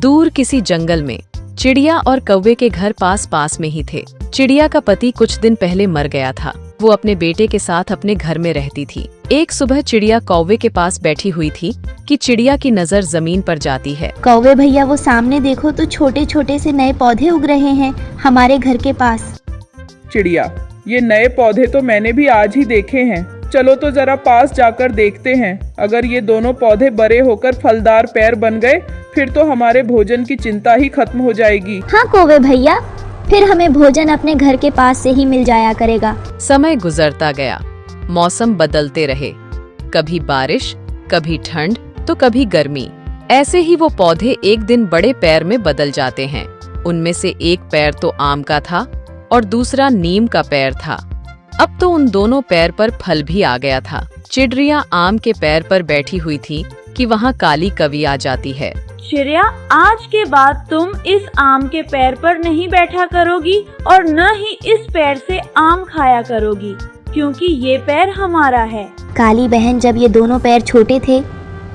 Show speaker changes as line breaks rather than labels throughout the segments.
दूर किसी जंगल में चिड़िया और कौवे के घर पास पास में ही थे। चिड़िया का पति कुछ दिन पहले मर गया था। वो अपने बेटे के साथ अपने घर में रहती थी। एक सुबह चिड़िया कौवे के पास बैठी हुई थी कि चिड़िया की नजर जमीन पर जाती है।
कौवे भैया, वो सामने देखो तो छोटे छोटे से नए पौधे उग रहे हैं हमारे घर के पास।
चिड़िया, ये नए पौधे तो मैंने भी आज ही देखे हैं। चलो तो जरा पास जाकर देखते हैं। अगर ये दोनों पौधे बड़े होकर फलदार पेड़ बन गए फिर तो हमारे भोजन की चिंता ही खत्म हो जाएगी।
हाँ कौवे भैया, फिर हमें भोजन अपने घर के पास से ही मिल जाया करेगा।
समय गुजरता गया, मौसम बदलते रहे, कभी बारिश, कभी ठंड तो कभी गर्मी। ऐसे ही वो पौधे एक दिन बड़े पेड़ में बदल जाते हैं। उनमें से एक पेड़ तो आम का था और दूसरा नीम का पेड़ था। अब तो उन दोनों पेड़ पर फल भी आ गया था। चिड़िया आम के पेड़ पर बैठी हुई थी कि वहाँ काली कवि आ जाती है।
चिड़िया, आज के बाद तुम इस आम के पेड़ पर नहीं बैठा करोगी और न ही इस पेड़ से आम खाया करोगी, क्योंकि ये पेड़ हमारा है।
काली बहन, जब ये दोनों पैर छोटे थे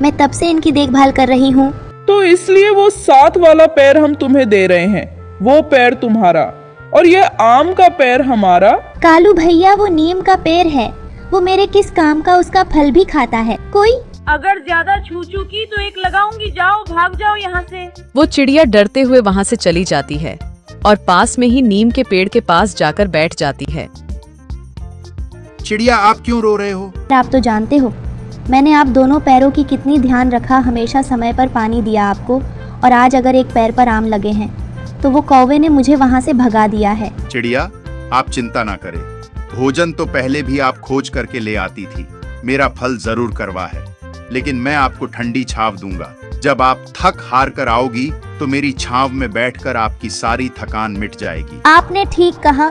मैं तब से इनकी देखभाल कर रही हूँ।
तो इसलिए वो साथ वाला पेड़ हम तुम्हें दे रहे हैं, वो पेड़ तुम्हारा और ये आम का पेड़ हमारा।
कालू भैया, वो नीम का पेड़ है, वो मेरे किस काम का, उसका फल भी खाता है कोई।
अगर ज्यादा छू की तो एक लगाऊंगी, जाओ भाग जाओ यहाँ से।
वो चिड़िया डरते हुए वहाँ से चली जाती है और पास में ही नीम के पेड़ के पास जाकर बैठ जाती है।
चिड़िया, आप क्यों रो रहे हो?
आप तो जानते हो मैंने आप दोनों पैरों की कितनी ध्यान रखा, हमेशा समय पर पानी दिया आपको, और आज अगर एक पैर पर आम लगे हैं तो वो कौवे ने मुझे वहाँ से भगा दिया है।
चिड़िया, आप चिंता ना करें, भोजन तो पहले भी आप खोज करके ले आती थी। मेरा फल जरूर करवा है, लेकिन मैं आपको ठंडी छाव दूंगा। जब आप थक हार कर आओगी तो मेरी छाव में बैठकर आपकी सारी थकान मिट जाएगी।
आपने ठीक कहा,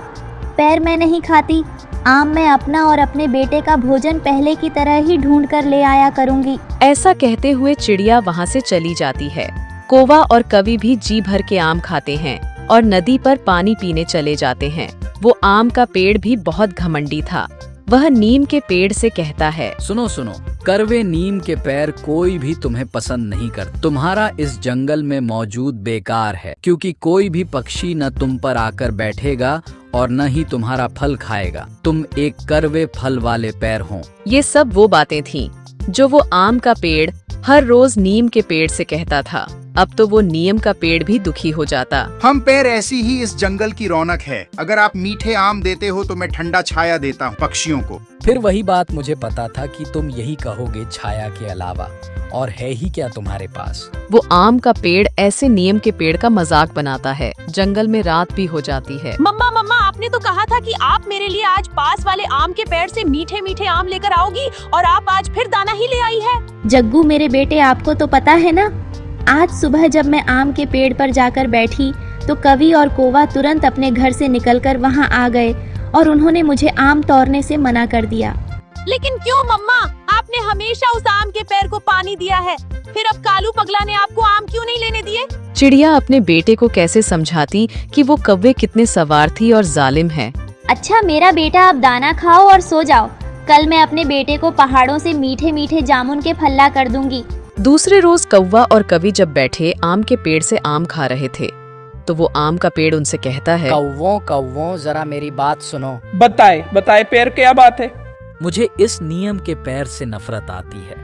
पैर मैं नहीं खाती, आम मैं अपना और अपने बेटे का भोजन पहले की तरह ही ढूंढ कर ले आया करूंगी।
ऐसा कहते हुए चिड़िया वहाँ से चली जाती है। कौवा और कवि भी जी भर के आम खाते हैं और नदी पर पानी पीने चले जाते हैं। वो आम का पेड़ भी बहुत घमंडी था। वह नीम के पेड़ से कहता है,
सुनो सुनो, करवे नीम के पेड़ कोई भी तुम्हें पसंद नहीं कर। तुम्हारा इस जंगल में मौजूद बेकार है, क्योंकि कोई भी पक्षी न तुम पर आकर बैठेगा और न ही तुम्हारा फल खाएगा। तुम एक करवे फल वाले पेड़ हो।
ये सब वो बातें थीं जो वो आम का पेड़ हर रोज नीम के पेड़ से कहता था। अब तो वो नीम का पेड़ भी दुखी हो जाता।
हम पेड़ ऐसी ही इस जंगल की रौनक है। अगर आप मीठे आम देते हो तो मैं ठंडा छाया देता हूँ पक्षियों को।
फिर वही बात मुझे पता था कि तुम यही कहोगे छाया के अलावा, और है ही क्या तुम्हारे पास।
वो आम का पेड़ ऐसे नीम के पेड़ का मजाक बनाता है। जंगल में रात भी हो जाती है।
मम्मा मम्मा, आपने तो कहा था कि आप मेरे लिए आज पास वाले आम के पेड़ से मीठे मीठे आम लेकर आओगी, और आप आज फिर दाना ही ले आई है।
जग्गू मेरे बेटे, आपको तो पता है ना, आज सुबह जब मैं आम के पेड़ पर जाकर बैठी तो कवि और कौवा तुरंत अपने घर से निकलकर वहां आ गए और उन्होंने मुझे आम तोड़ने से मना कर दिया।
लेकिन क्यों मम्मा, आपने हमेशा उस आम के पेड़ को पानी दिया है, फिर अब कालू पगला ने आपको आम क्यों नहीं लेने दिए?
चिड़िया अपने बेटे को कैसे समझाती कि वो कौवे कितने स्वार्थी और जालिम है।
अच्छा मेरा बेटा, अब दाना खाओ और सो जाओ। कल मैं अपने बेटे को पहाड़ों से मीठे मीठे जामुन के फल्ला कर दूंगी।
दूसरे रोज कौवा और कवि जब बैठे आम के पेड़ से आम खा रहे थे तो वो आम का पेड़ उनसे कहता है,
कौवों जरा मेरी बात सुनो।
बताए पेड़ क्या बात है?
मुझे इस नियम के पेड़ से नफरत आती है।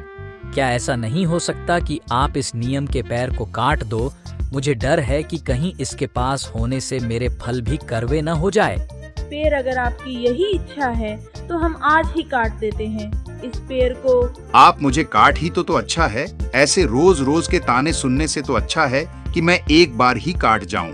क्या ऐसा नहीं हो सकता कि आप इस नियम के पेड़ को काट दो? मुझे डर है कि कहीं इसके पास होने से मेरे फल भी करवे न हो जाए।
पेड़, अगर आपकी यही इच्छा है तो हम आज ही काट देते हैं इस पेड़ को।
आप मुझे काट ही तो अच्छा है। ऐसे रोज रोज के ताने सुनने से तो अच्छा है कि मैं एक बार ही काट जाऊं।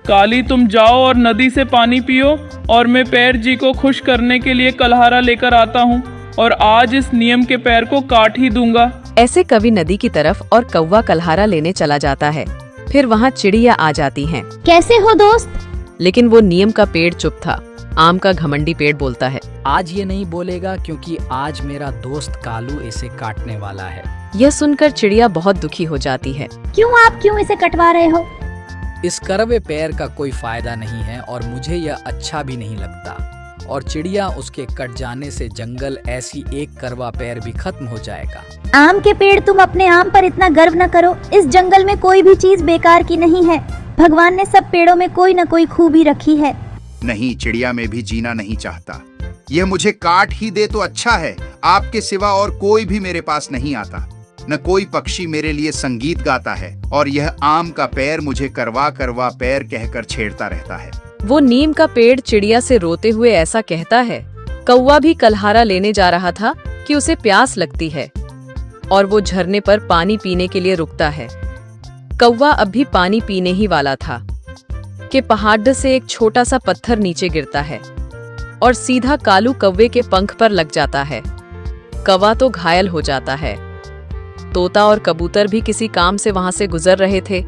काली, तुम जाओ और नदी से पानी पियो और मैं पेड़ जी को खुश करने के लिए कलहारा लेकर आता हूँ और आज इस नियम के पेड़ को काट ही दूंगा।
ऐसे कवि नदी की तरफ और कौवा कलहारा लेने चला जाता है। फिर वहाँ चिड़िया आ जाती हैं।
कैसे हो दोस्त?
लेकिन वो नियम का पेड़ चुप था। आम का घमंडी पेड़ बोलता है,
आज ये नहीं बोलेगा क्योंकि आज मेरा दोस्त कालू इसे काटने वाला है।
यह सुनकर चिड़िया बहुत दुखी हो जाती है।
आप क्यों इसे कटवा रहे हो?
इस करवे पेड़ का कोई फायदा नहीं है और मुझे यह अच्छा भी नहीं लगता। और चिड़िया उसके कट जाने से जंगल ऐसी एक करवा पैर भी खत्म हो जाएगा।
आम के पेड़, तुम अपने आम पर इतना गर्व न करो। इस जंगल में कोई भी चीज बेकार की नहीं है। भगवान ने सब पेड़ों में कोई न कोई खूबी रखी है।
नहीं, चिड़िया में भी जीना नहीं चाहता। यह मुझे काट ही दे तो अच्छा है। आपके सिवा और कोई भी मेरे पास नहीं आता। न कोई पक्षी मेरे लिए संगीत गाता है और यह आम का पेड़ मुझे करवा करवा पैर कहकर छेड़ता रहता है।
वो नीम का पेड़ चिड़िया से रोते हुए ऐसा कहता है। कौवा भी कलहारा लेने जा रहा था कि उसे प्यास लगती है और वो झरने पर पानी पीने के लिए रुकता है। कौवा अब भी पानी पीने ही वाला था कि पहाड़ से एक छोटा सा पत्थर नीचे गिरता है और सीधा कालू कौवे के पंख पर लग जाता है। कौवा तो घायल हो जाता है। तोता और कबूतर भी किसी काम से वहां से गुजर रहे थे।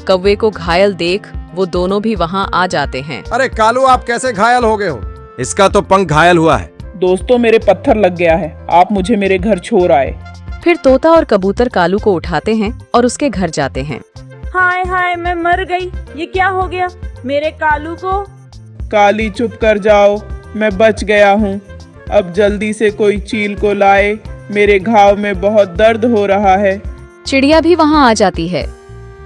कौवे को घायल देख वो दोनों भी वहां आ जाते हैं।
अरे कालू, आप कैसे घायल हो गए हो? इसका तो पंख घायल हुआ है।
दोस्तों, मेरे पत्थर लग गया है। आप मुझे मेरे घर छोड़ आए।
फिर तोता और कबूतर कालू को उठाते हैं और उसके घर जाते हैं।
हाय हाय, मैं मर गई। ये क्या हो गया मेरे कालू को?
काली, चुप कर जाओ, मैं बच गया हूँ। अब जल्दी से कोई चील को लाए, मेरे घाव में बहुत दर्द हो रहा है।
चिड़िया भी वहां आ जाती है।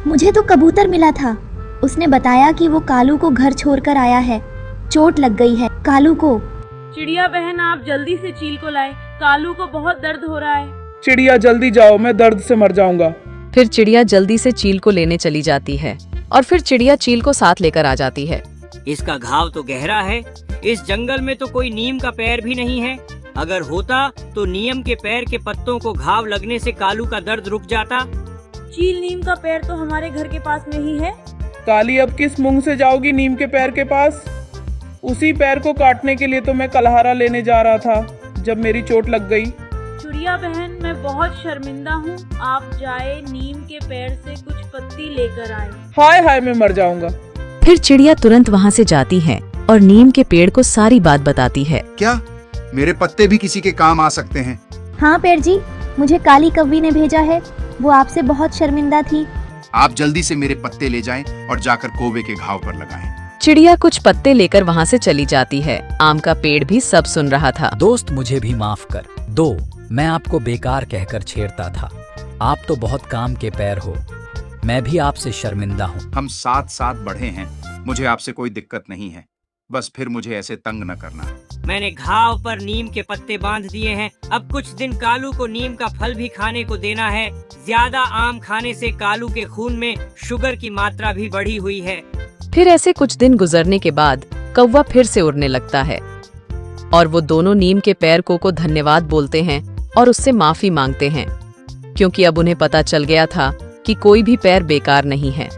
मुझे तो कबूतर मिला था। उसने बताया कि वो कालू को घर छोड़कर आया है। चोट लग गई है कालू को।
चिड़िया बहन, आप जल्दी से चील को लाए। कालू को बहुत दर्द हो रहा है।
चिड़िया, जल्दी जाओ, मैं दर्द से मर जाऊंगा।
फिर चिड़िया जल्दी से चील को लेने चली जाती है और फिर चिड़िया चील को साथ लेकर आ जाती है।
इसका घाव तो गहरा है। इस जंगल में तो कोई नीम का पेड़ भी नहीं है। अगर होता तो नीम के पेड़ के पत्तों को घाव लगने से कालू का दर्द रुक जाता।
चील, नीम का पेड़ तो हमारे घर के पास में ही है।
काली, अब किस मुंह से जाओगी नीम के पैर के पास? उसी पैर को काटने के लिए तो मैं कलहारा लेने जा रहा था जब मेरी चोट लग गई।
चिड़िया बहन, मैं बहुत शर्मिंदा हूँ। आप जाए नीम के पेड़ से कुछ पत्ती लेकर आए।
हाय हाय, मैं मर जाऊंगा।
फिर चिड़िया तुरंत वहां से जाती है और नीम के पेड़ को सारी बात बताती है।
क्या मेरे पत्ते भी किसी के काम आ सकते हैं?
हाँ पेड़ जी, मुझे काली कौवी ने भेजा है। वो आपसे बहुत शर्मिंदा थी।
आप जल्दी से मेरे पत्ते ले जाएं और जाकर कौवे के घाव पर लगाएं।
चिड़िया कुछ पत्ते लेकर वहां से चली जाती है। आम का पेड़ भी सब सुन रहा था।
दोस्त, मुझे भी माफ कर दो। मैं आपको बेकार कहकर छेड़ता था। आप तो बहुत काम के पैर हो। मैं भी आपसे शर्मिंदा हूँ।
हम साथ साथ बढ़े हैं। मुझे आपसे कोई दिक्कत नहीं है। बस फिर मुझे ऐसे तंग न करना।
मैंने घाव पर नीम के पत्ते बांध दिए हैं। अब कुछ दिन कालू को नीम का फल भी खाने को देना है। ज्यादा आम खाने से कालू के खून में शुगर की मात्रा भी बढ़ी हुई है।
फिर ऐसे कुछ दिन गुजरने के बाद कौवा फिर से उड़ने लगता है और वो दोनों नीम के पेड़ को धन्यवाद बोलते हैं और उससे माफी मांगते हैं, क्योंकि अब उन्हें पता चल गया था कि कोई भी पेड़ बेकार नहीं है।